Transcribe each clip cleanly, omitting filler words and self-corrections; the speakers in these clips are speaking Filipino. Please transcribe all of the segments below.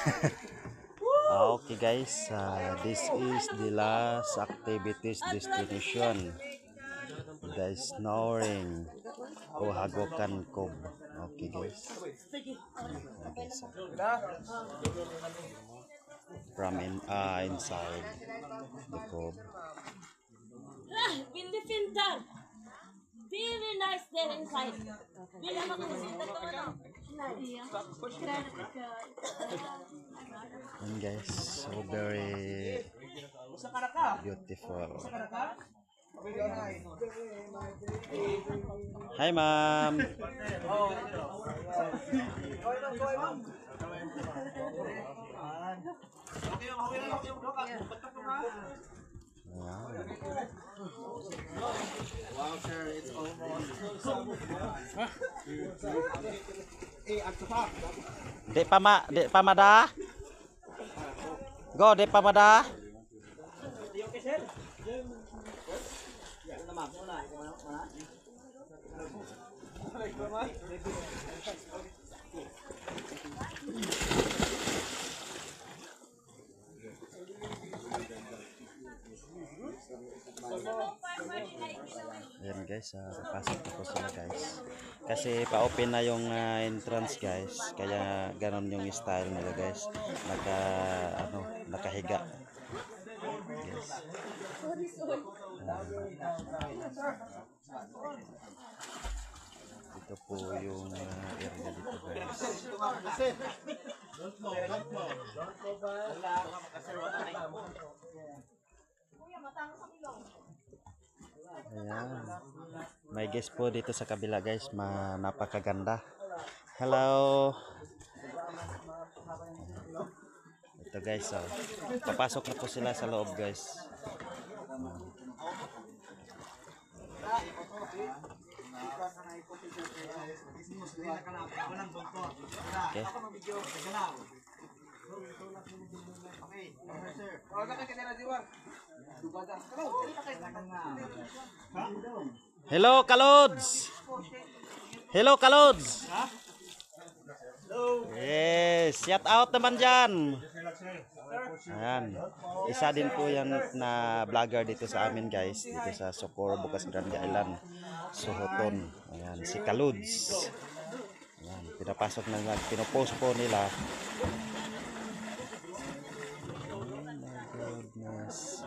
Okay guys, this is the last activities destination. The snoring Hagokan Cove. Okay guys. Okay, so from inside the cove. Very nice there inside. And guys, so very beautiful. Hi ma'am. Wow, sir, it's almost. Di pa mada. Go, di pa mada. Ayan guys, pasok na po sila guys. Kasi pa-open na yung entrance guys. Kaya ganon yung style nila guys. Nakahiga. Yes. Ito po yung area dito guys. Ayan. May guest po dito sa kabila guys, napakaganda. Hello. Ito guys, papasok na po sila sa loob guys. Okay. Hello Kalods. Hello Kalods. Yes, shout out naman dyan. Ayan. Isa din po yan na vlogger dito sa amin guys. Dito sa Socorro, Bocas Grande Island, Sohoton. Ayan, si Kalods. Ayan, pinapasok na nila, pinopost po nila. Oh my goodness.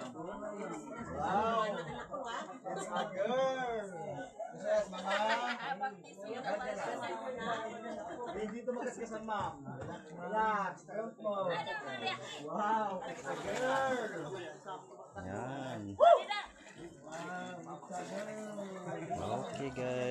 Dito magkasama, ma'am. Relax. Wow, it's a girl. Ayan. Okay guys.